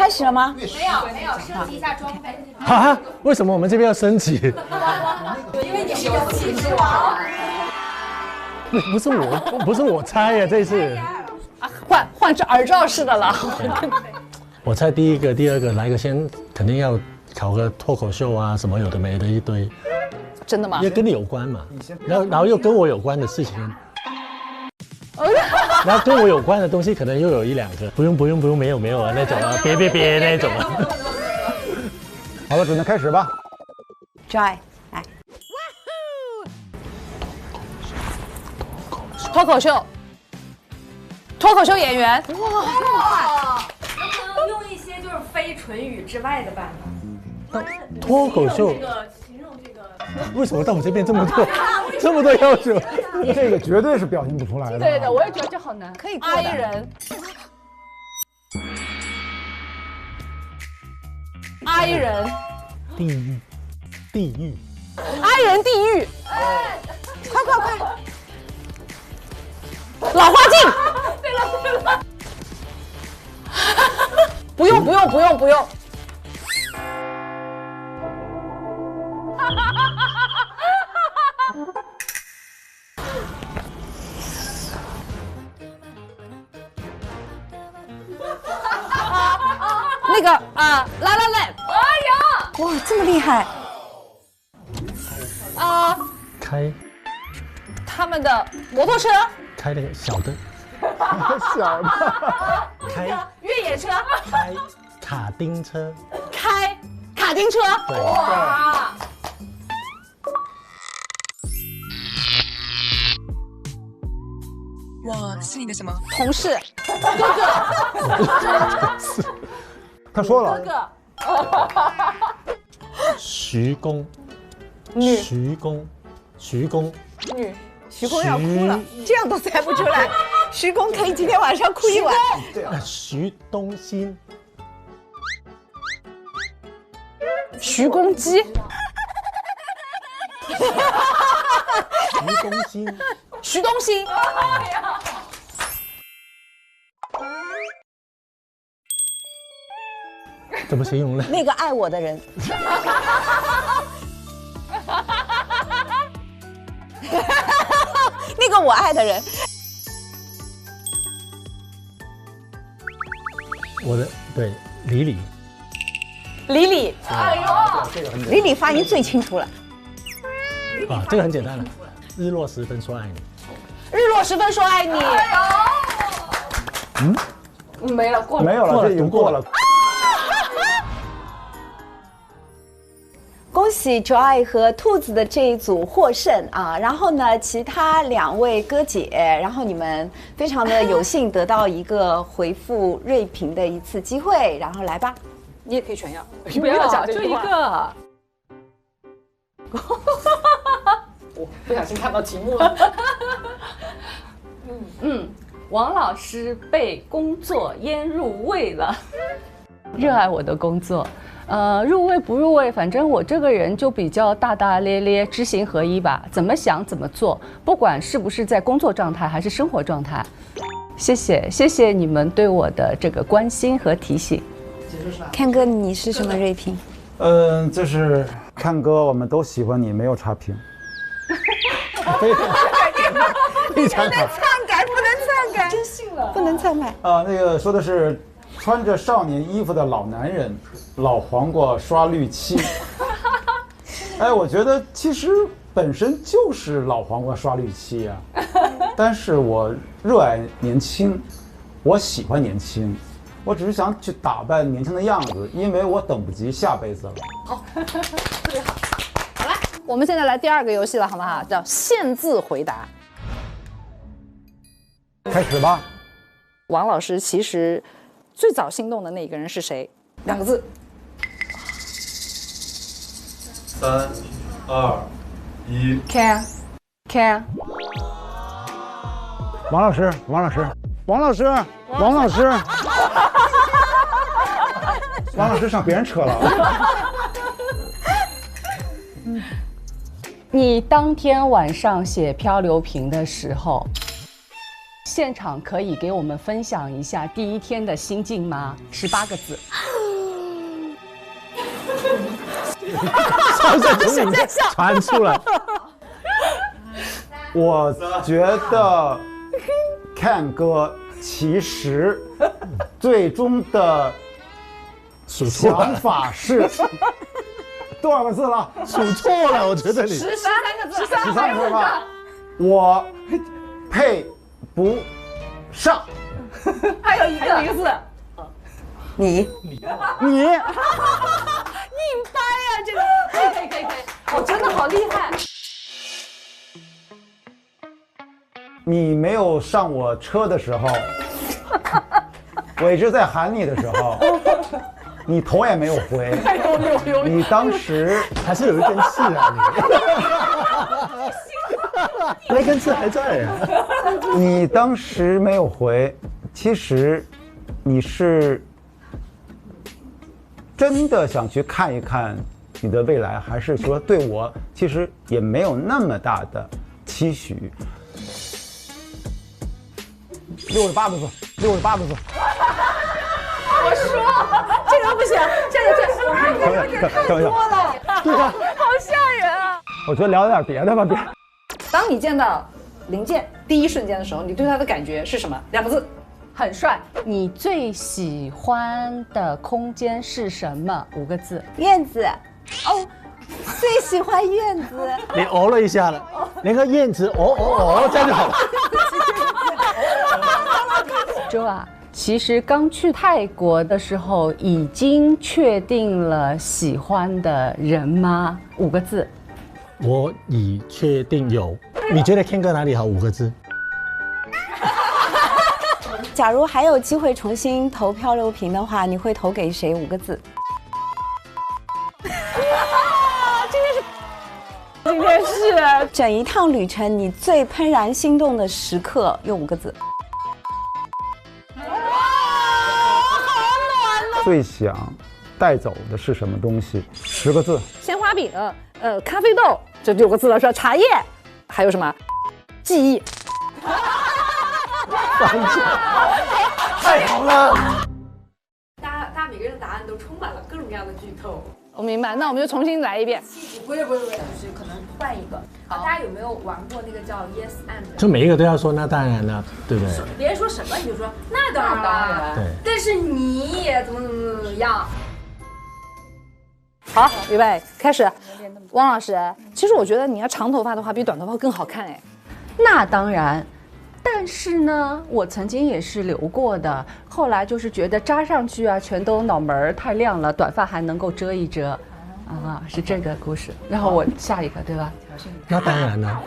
开始了吗？没有，升级一下装备。啊？为什么我们这边要升级？因为你是游戏之王。不是我猜呀，这次。换这耳罩式的了。我猜第一个、第二个来个先，肯定要考个脱口秀啊，什么有的没的一堆。真的吗？因为跟你有关嘛，然后又跟我有关的事情，然后跟我有关的东西可能又有一两个，不用，没有啊那种啊，别那种啊。好了，准备开始吧。Joy， 来。脱口秀演员。哇！能不能用一些就是非唇语之外的办法？脱口秀。形容这个。为什么到我这边这么多要求？这个绝对是表现不出来的。对的，我也觉得这好难。可以过的。爱人。哀人。地狱。哀人地狱。快！老花镜。对了。不用。那个啦啦嘞，哎呀，哇，这么厉害！开他们的摩托车，开那个小的，开越野车，开卡丁车，开卡丁车，哇！我是你的什么？同事，哥哥。他说了，哥哥。徐工，女。徐工。女。徐工要哭了，这样都猜不出来。徐工可以今天晚上哭一晚。徐东新。徐公鸡。徐东新。怎么形容呢？那个爱我的人。那个我爱的人。我的对李李。哎呦，李李发音最清楚了。啊，这个很简单了。日落时分说爱你。日落时分说爱你。没了，过了。没有了，这已经过了。恭喜 Joy 和兔子的这一组获胜啊！然后呢，其他2位哥姐，然后你们非常的有幸得到一个回复锐评的一次机会，然后来吧，你也可以全要，不要讲就一个。我不小心看到题目了。王老师被工作腌入味了，热爱我的工作。入味不入味，反正我这个人就比较大大咧咧，知行合一吧，怎么想怎么做，不管是不是在工作状态还是生活状态。谢谢你们对我的这个关心和提醒。看哥，你是什么锐评？就是看哥，我们都喜欢你，没有差评。非常好。不能篡改，真信了，不能篡改。那个说的是穿着少年衣服的老男人，老黄瓜刷绿漆。哎，我觉得其实本身就是老黄瓜刷绿漆呀。但是我热爱年轻，我喜欢年轻，我只是想去打扮年轻的样子，因为我等不及下辈子了。好，特别好。好了，我们现在来第2个游戏了，好不好？叫限字回答。开始吧。王老师其实最早心动的那个人是谁？2个字。3、2、1。Can。王老师。王老师上别人车了。你当天晚上写漂流瓶的时候，现场可以给我们分享一下第一天的心境吗？18个字。上在从里面传出来。我觉得 Ken 哥其实最终的想法是多少个字了？数错了，我觉得你13个字13个字吧。我配不上。还有一个字，你你硬掰啊！这个可以，我真的好厉害。你没有上我车的时候，我一直在喊你的时候，你头也没有回。你当时还是有一根刺啊，你那根刺还在呀。你当时没有回，其实你是真的想去看一看你的未来，还是说对我其实也没有那么大的期许？68个字，68个字。我说这个不行，这个太多了，对吧？好吓人啊！我觉得聊点别的吧，别。当你见到林健第一瞬间的时候，你对他的感觉是什么？2个字，很帅。你最喜欢的空间是什么？5个字。院子，哦，最喜欢院子。你哦了一下了，连个燕子哦，这样就好了。周啊，其实刚去泰国的时候已经确定了喜欢的人吗？5个字。我已确定有。你觉得 Ken 哥哪里好？5个字。假如还有机会重新投漂流瓶的话，你会投给谁？5个字。今天是整一趟旅程你最怦然心动的时刻，用5个字。最想带走的是什么东西？10个字。鲜花饼，咖啡豆，这6个字了是吧？茶叶，还有什么？记忆。太好了。大家每个人的答案都充满了各种各样的剧透。我明白，那我们就重新来一遍。不是，就是可能换一个。啊，大家有没有玩过那个叫 Yes and？就每一个都要说那当然了，对不对？别人说什么你就说那当然了，对。但是你也怎么样？好，预备，开始。汪老师，其实我觉得你要长头发的话，比短头发更好看哎。那当然，但是呢，我曾经也是留过的，后来就是觉得扎上去啊，全都脑门儿太亮了，短发还能够遮一遮，啊，是这个故事。然后我下一个，对吧？那当然了。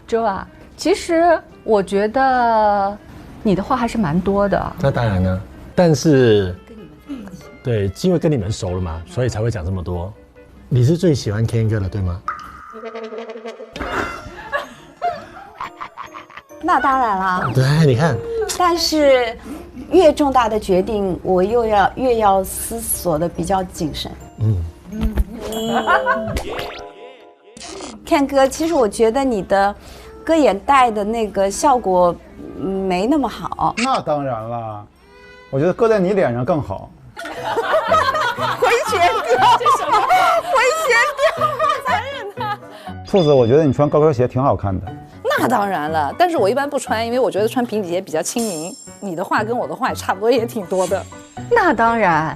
周啊，其实我觉得你的话还是蛮多的。那当然了，但是对，因为跟你们熟了嘛，所以才会讲这么多。你是最喜欢 Ken 哥的，对吗？那当然啦。对，你看。但是越重大的决定，我越要思索的比较谨慎。Ken 哥，其实我觉得你的歌眼带的那个效果没那么好。那当然了，我觉得搁在你脸上更好。回旋镖，这什么？回旋镖，残忍他。兔子，我觉得你穿高跟鞋挺好看的。那当然了，但是我一般不穿，因为我觉得穿平底鞋比较亲民。你的话跟我的话也差不多，也挺多的。那当然。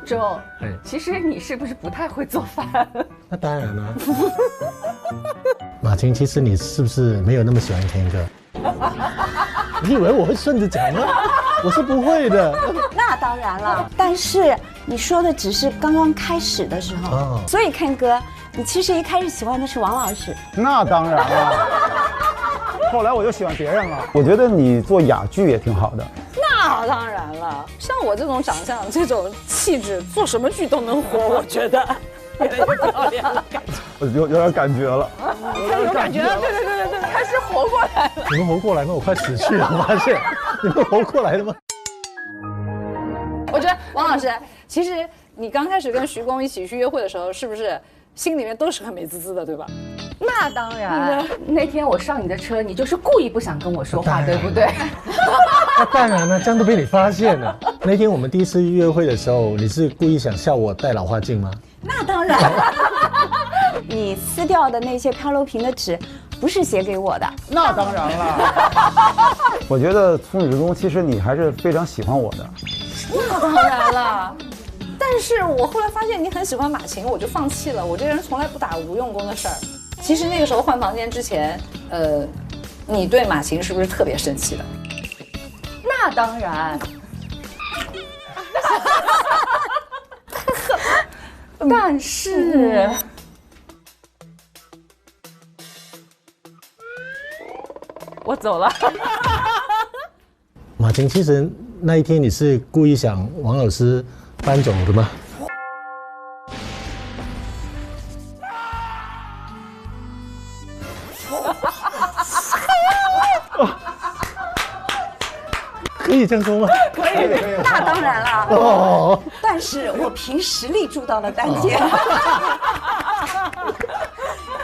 周，哎其实你是不是不太会做饭？那当然了。马婷，其实你是不是没有那么喜欢 Ken 哥？你以为我会顺着讲吗？我是不会的。那当然了，但是你说的只是刚刚开始的时候，哦所以Ken哥，你其实一开始喜欢的是王老师。那当然了。后来我就喜欢别人了。我觉得你做哑剧也挺好的。那当然了，像我这种长相、这种气质，做什么剧都能火，我觉得。越来越漂亮了，我有点感觉了。有感觉了，对，开始活过来了。你们活过来吗？我快死去了，我发现你们活过来了吗？我觉得王老师，其实你刚开始跟徐工一起去约会的时候，是不是心里面都是很美滋滋的，对吧？那当然，那天我上你的车，你就是故意不想跟我说话，对不对？那当然了，这样都被你发现了。那天我们第一次约会的时候，你是故意想笑我戴老花镜吗？那当然。你撕掉的那些漂流瓶的纸，不是写给我的。那当然了。我觉得从始至终，其实你还是非常喜欢我的。那当然了。但是我后来发现你很喜欢马琴，我就放弃了。我这人从来不打无用功的事儿。其实那个时候换房间之前，你对马琴是不是特别生气的？那当然。但是，我走了。马琴，其实那一天你是故意想王老师搬走的吗？可以这样说吗？可以，那当然了。哦，但是我凭实力住到了单间。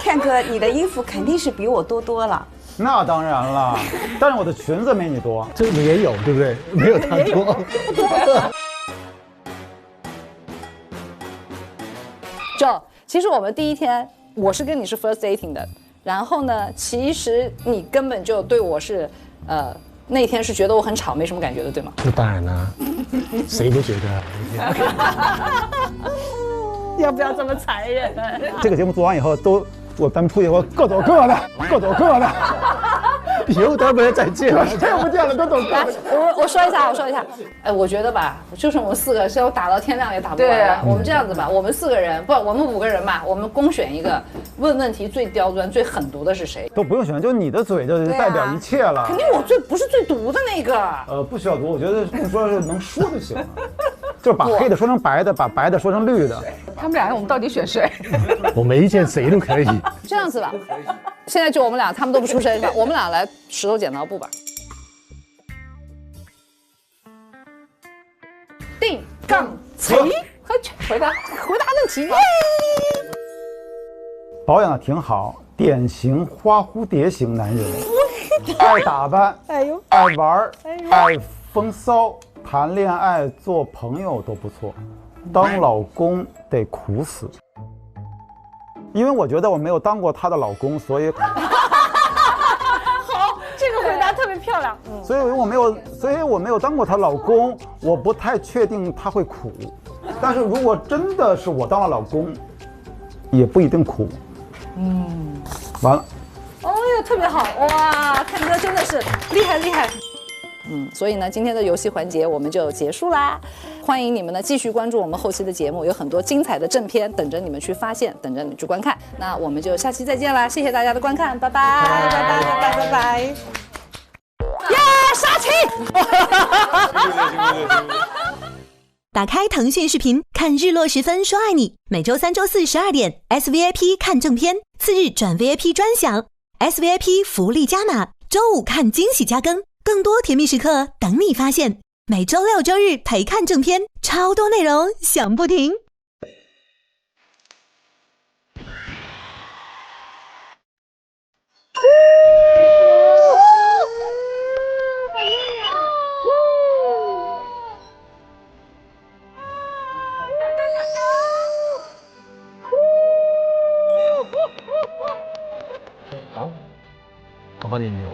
Ken 哥，你的衣服肯定是比我多了。那当然了，但是我的裙子没你多。这你也有对不对？没有他多。就其实我们第一天我是跟你是 first dating 的，然后呢，其实你根本就对我是那天是觉得我很吵，没什么感觉的，对吗？那当然啦，谁不觉得啊？要不要这么残忍？这个节目做完以后，咱们出去以后各走各的，各走各的。以后咱们再见了，再不见了，都走各的。我说一下，我觉得吧，就是我们4个是要打到天亮也打不完的。我们这样子吧，我们4个人不，我们5个人吧，我们公选一个，问问题最刁钻、最狠毒的是谁？都不用选，就你的嘴就代表一切了。肯定我不是最毒的那个。不需要毒，我觉得说是能说就行了。就是把黑的说成白的，把白的说成绿的。他们俩，我们到底选谁？我没意见，谁都可以。这样子吧，现在就我们俩，他们都不出声是吧？我们俩来石头剪刀布吧。定杠齐，回答问题。保养的挺好，典型花蝴蝶型男人，爱打扮，爱玩，爱风骚，谈恋爱做朋友都不错，当老公得苦死。因为我觉得我没有当过她的老公，所以好，这个回答特别漂亮。所以我没有当过她老公，我不太确定她会苦。但是如果真的是我当了老公，也不一定苦。完了。哦哟，特别好哇！看哥真的是厉害。所以呢，今天的游戏环节我们就结束啦。欢迎你们呢继续关注我们后期的节目，有很多精彩的正片等着你们去发现，等着你们去观看。那我们就下期再见啦！谢谢大家的观看，拜拜。耶，杀青！打开腾讯视频，看日落时分说爱你。每周3、周4 12点 ，SVIP 看正片，次日转 VIP 专享 ，SVIP 福利加码，周5看惊喜加更，更多甜蜜时刻等你发现。每周6、周日陪看正片，超多内容想不停。我帮你扭。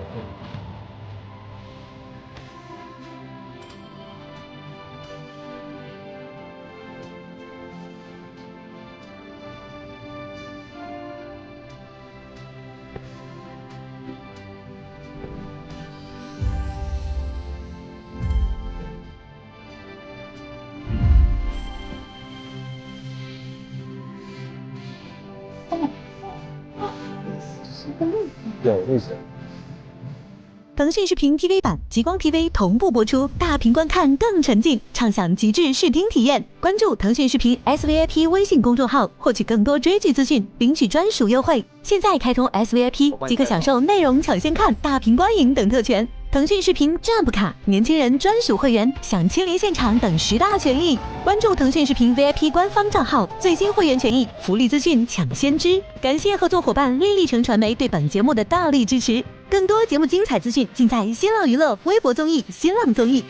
对，为什么？腾讯视频 TV 版、极光 TV 同步播出，大屏观看更沉浸，畅享极致视听体验。关注腾讯视频 SVIP 微信公众号，获取更多追剧资讯，领取专属优惠。现在开通 SVIP 即可享受内容抢先看、大屏观影等特权。腾讯视频占卜卡、年轻人专属会员、享亲临现场等10大权益。关注腾讯视频 VIP 官方账号，最新会员权益、福利资讯抢先知。感谢合作伙伴丽丽城传媒对本节目的大力支持。更多节目精彩资讯尽在新浪娱乐微博综艺、新浪综艺。